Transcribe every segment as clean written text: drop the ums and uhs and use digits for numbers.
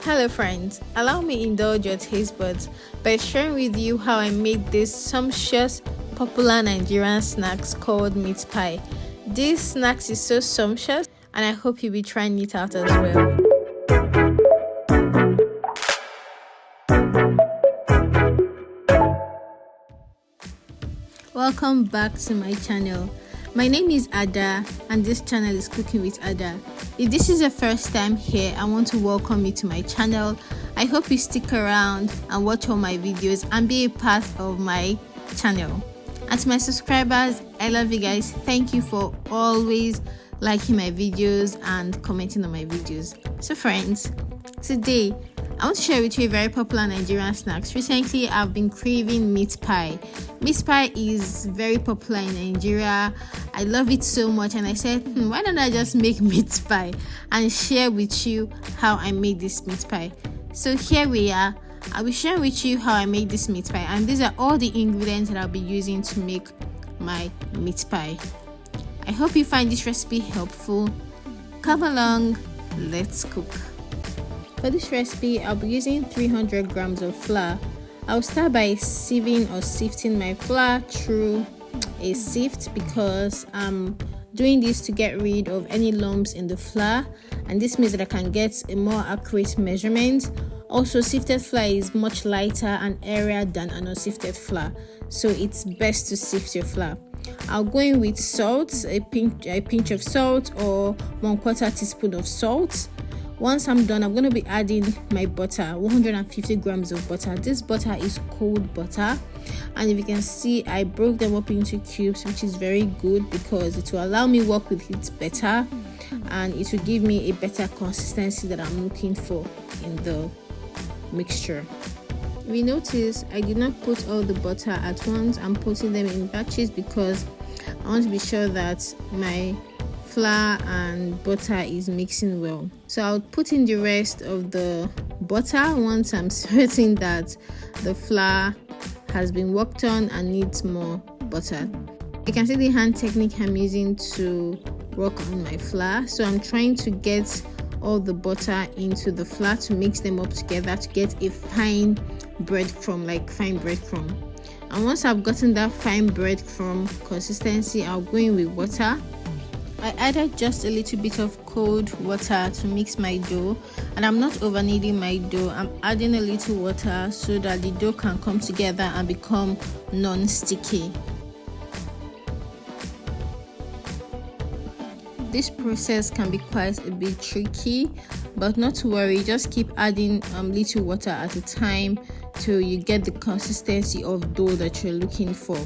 Hello friends, allow me indulge your taste buds by sharing with you how I made this sumptuous popular Nigerian snacks called meat pie. This snacks is so sumptuous and I hope you'll be trying it out as well. Welcome back to my channel. My name is Ada and this channel is Cooking with Ada. If this is your first time here, I want to welcome you to my channel. I hope you stick around and watch all my videos and be a part of my channel. And to my subscribers, I love you guys. Thank you for always liking my videos and commenting on my videos. So friends, today I want to share with you a very popular Nigerian snacks. Recently, I've been craving meat pie. Meat pie is very popular in Nigeria. I love it so much and I said, why don't I just make meat pie and share with you how I made this meat pie. So here we are. I'll be sharing with you how I made this meat pie, and these are all the ingredients that I'll be using to make my meat pie. I hope you find this recipe helpful. Come along, let's cook. For this recipe, I'll be using 300 grams of flour. I'll start by sieving or sifting my flour through a sift because I'm doing this to get rid of any lumps in the flour, and this means that I can get a more accurate measurement. Also, sifted flour is much lighter and airier than an unsifted flour, so it's best to sift your flour. I'll go in with salt, a pinch of salt or 1/4 teaspoon of salt. Once I'm done, I'm going to be adding my butter, 150 grams of butter. This butter is cold butter, and if you can see, I broke them up into cubes, which is very good because it will allow me work with it better and it will give me a better consistency that I'm looking for in the mixture. We notice I did not put all the butter at once. I'm putting them in batches because I want to be sure that my flour and butter is mixing well. So I'll put in the rest of the butter once I'm certain that the flour has been worked on and needs more butter. You can see the hand technique I'm using to work on my flour. So I'm trying to get all the butter into the flour to mix them up together to get a fine breadcrumb, like fine breadcrumb. And once I've gotten that fine breadcrumb consistency, I'll go in with water. I added just a little bit of cold water to mix my dough, and I'm not over kneading my dough. I'm adding a little water so that the dough can come together and become non-sticky. This process can be quite a bit tricky, but not to worry, just keep adding little water at a time till you get the consistency of dough that you're looking for.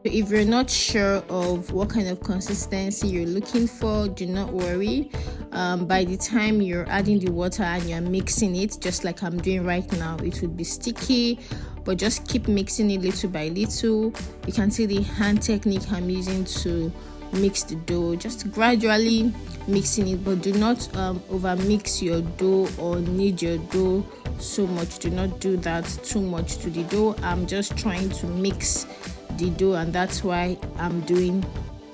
If you're not sure of what kind of consistency you're looking for, do not worry. By the time you're adding the water and you're mixing it, just like I'm doing right now, it would be sticky, but just keep mixing it little by little. You can see the hand technique I'm using to mix the dough, just gradually mixing it, but do not over mix your dough or knead your dough so much. Do not do that too much to the dough. I'm just trying to mix the dough, and that's why I'm doing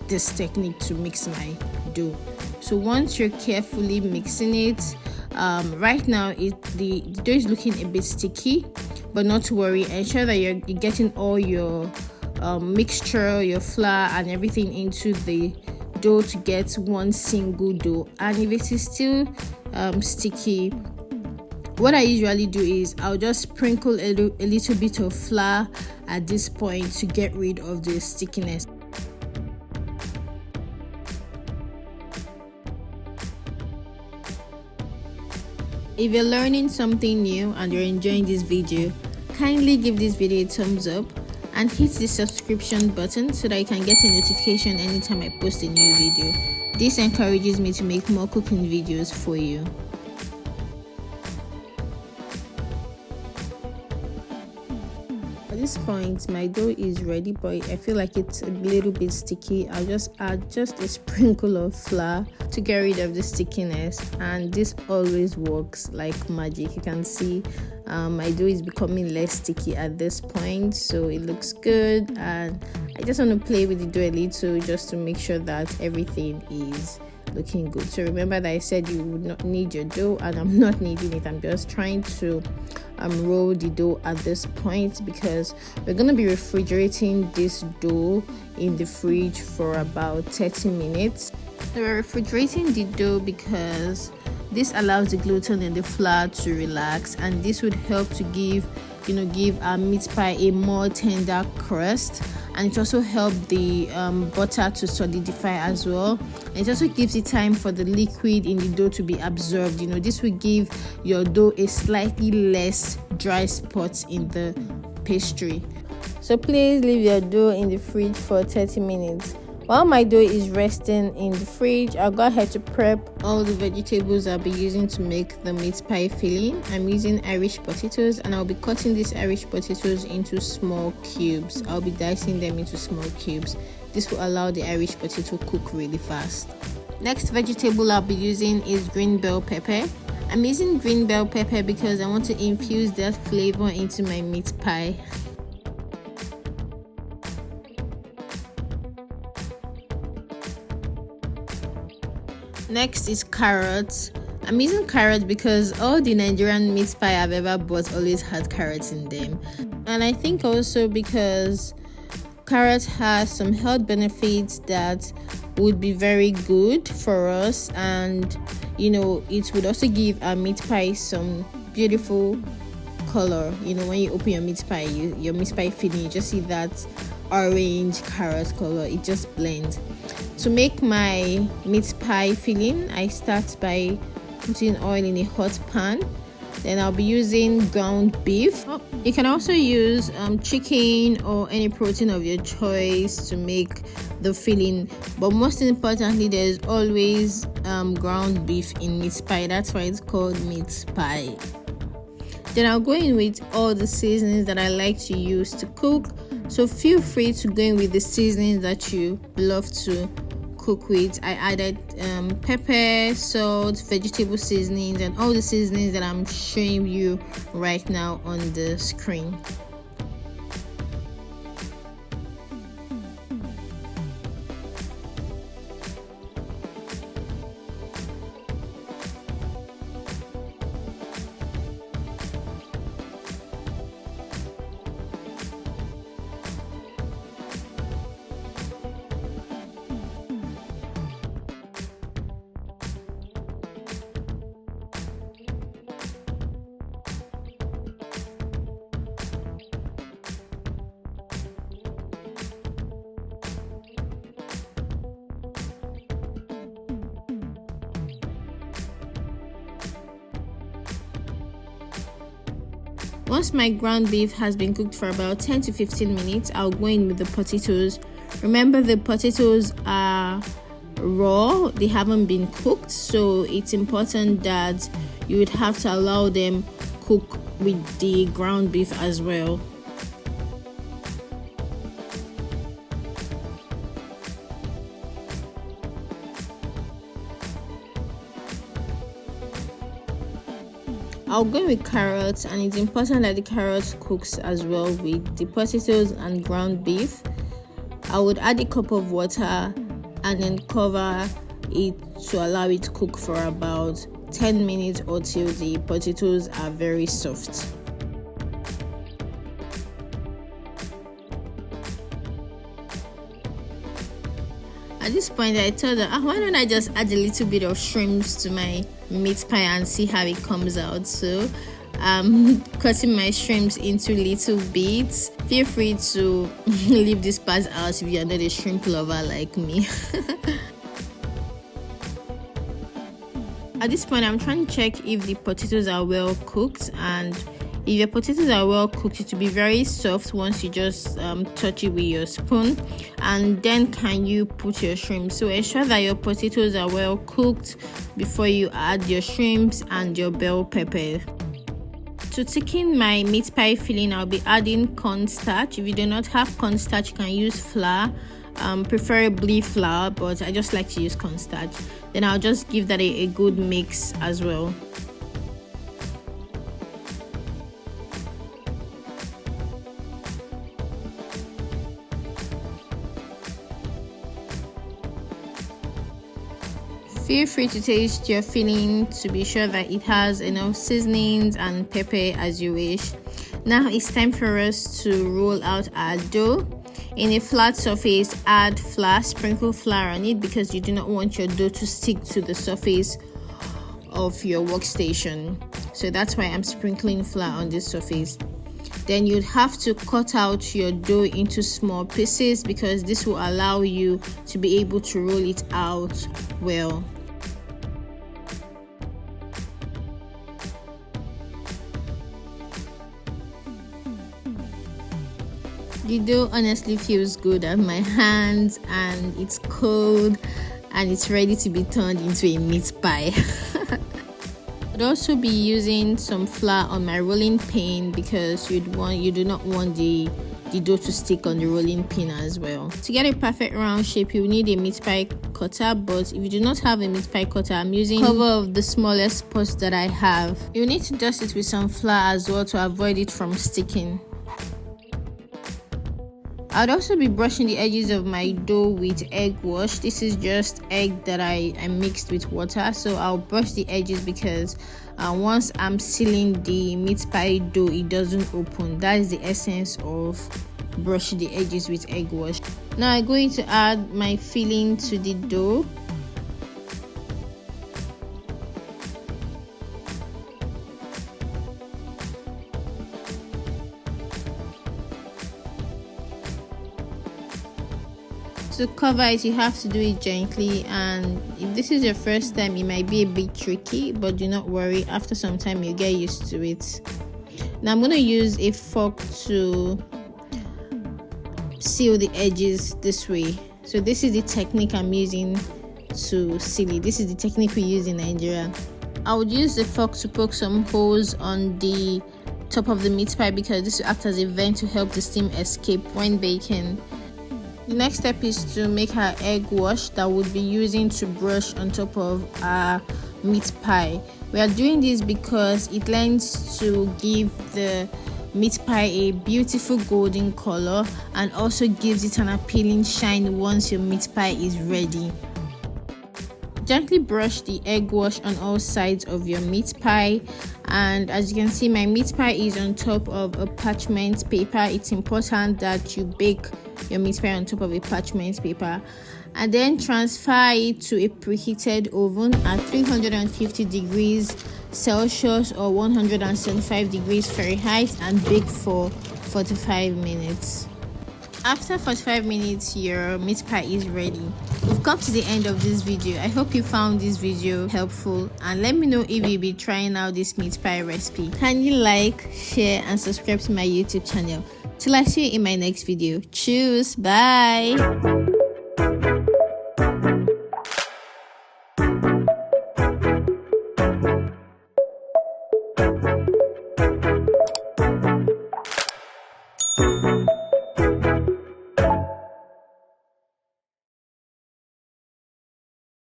this technique to mix my dough. So once you're carefully mixing it, right now the dough is looking a bit sticky, but not to worry. Ensure that you're getting all your mixture, your flour and everything into the dough to get one single dough. And if it is still sticky, what I usually do is I'll just sprinkle a little bit of flour at this point to get rid of the stickiness. If you're learning something new and you're enjoying this video, kindly give this video a thumbs up and hit the subscription button so that you can get a notification anytime I post a new video. This encourages me to make more cooking videos for you. At this point, my dough is ready, but I feel like it's a little bit sticky. I'll just add just a sprinkle of flour to get rid of the stickiness, and this always works like magic. You can see my dough is becoming less sticky at this point, so it looks good. And I just want to play with the dough a little just to make sure that everything is looking good. So remember that I said you would not knead your dough, and I'm not kneading it. I'm just trying to roll the dough at this point, because we're going to be refrigerating this dough in the fridge for about 30 minutes. So we're refrigerating the dough because this allows the gluten in the flour to relax, and this would help to give our meat pie a more tender crust, and it also helps the butter to solidify as well. And it also gives it time for the liquid in the dough to be absorbed. This will give your dough a slightly less dry spot in the pastry. So please leave your dough in the fridge for 30 minutes. While my dough is resting in the fridge, I'll go ahead to prep all the vegetables I'll be using to make the meat pie filling. I'm using Irish potatoes, and I'll be cutting these Irish potatoes into small cubes. I'll be dicing them into small cubes. This will allow the Irish potato to cook really fast. Next vegetable I'll be using is green bell pepper. I'm using green bell pepper because I want to infuse that flavor into my meat pie. Next is carrots. I'm using carrots because all the Nigerian meat pie I've ever bought always had carrots in them, and I think also because carrots has some health benefits that would be very good for us, and it would also give our meat pie some beautiful color. When you open your meat pie, your meat pie filling, you just see that orange carrot color. It just blends. To make my meat pie filling, I start by putting oil in a hot pan. Then I'll be using ground beef. You can also use chicken or any protein of your choice to make the filling, but most importantly, there's always ground beef in meat pie. That's why it's called meat pie. Then I'll go in with all the seasonings that I like to use to cook. So feel free to go in with the seasonings that you love to cook with. I added pepper, salt, vegetable seasonings, and all the seasonings that I'm showing you right now on the screen. Once my ground beef has been cooked for about 10 to 15 minutes, I'll go in with the potatoes. Remember, the potatoes are raw, they haven't been cooked, so it's important that you would have to allow them cook with the ground beef as well. I'll go with carrots, and it's important that the carrots cooks as well with the potatoes and ground beef. I would add a cup of water and then cover it to allow it to cook for about 10 minutes or till the potatoes are very soft. At this point, I told her, why don't I just add a little bit of shrimps to my meat pie and see how it comes out. So I'm cutting my shrimps into little bits. Feel free to leave this part out if you're not a shrimp lover like me. At this point, I'm trying to check if the potatoes are well cooked, and if your potatoes are well cooked, it will be very soft once you just touch it with your spoon, and then can you put your shrimp. So ensure that your potatoes are well cooked before you add your shrimps and your bell pepper. To thicken my meat pie filling, I'll be adding cornstarch. If you do not have cornstarch, you can use flour, preferably flour, but I just like to use cornstarch. Then I'll just give that a good mix as well. Feel free to taste your filling to be sure that it has enough seasonings and pepper as you wish. Now it's time for us to roll out our dough. In a flat surface, add flour, sprinkle flour on it because you do not want your dough to stick to the surface of your workstation. So that's why I'm sprinkling flour on this surface. Then you'd have to cut out your dough into small pieces because this will allow you to be able to roll it out well. The dough honestly feels good on my hands, and it's cold and it's ready to be turned into a meat pie. I'd also be using some flour on my rolling pin because you do not want the dough to stick on the rolling pin as well. To get a perfect round shape, you need a meat pie cutter, but if you do not have a meat pie cutter, I'm using cover of the smallest pot that I have. You need to dust it with some flour as well to avoid it from sticking. I'd also be brushing the edges of my dough with egg wash. This is just egg that I mixed with water, so I'll brush the edges because once I'm sealing the meat pie dough, it doesn't open. That is the essence of brushing the edges with egg wash. Now I'm going to add my filling to the dough. To cover it, you have to do it gently, and if this is your first time, it might be a bit tricky, but do not worry, after some time you get used to it. Now I'm going to use a fork to seal the edges this way. So this is the technique I'm using to seal it. This is the technique we use in Nigeria. I would use the fork to poke some holes on the top of the meat pie because this will act as a vent to help the steam escape when baking. The next step is to make our egg wash that we'll be using to brush on top of our meat pie. We are doing this because it lends to give the meat pie a beautiful golden color and also gives it an appealing shine once your meat pie is ready. Gently brush the egg wash on all sides of your meat pie, and as you can see, my meat pie is on top of a parchment paper. It's important that you bake your meat pie on top of a parchment paper and then transfer it to a preheated oven at 350 degrees Celsius or 175 degrees Fahrenheit and bake for 45 minutes. After 45 minutes, your meat pie is ready. We've come to the end of this video. I hope you found this video helpful, and let me know if you'll be trying out this meat pie recipe. Kindly like, share and subscribe to my YouTube channel. Till I see you in my next video. Cheers, bye.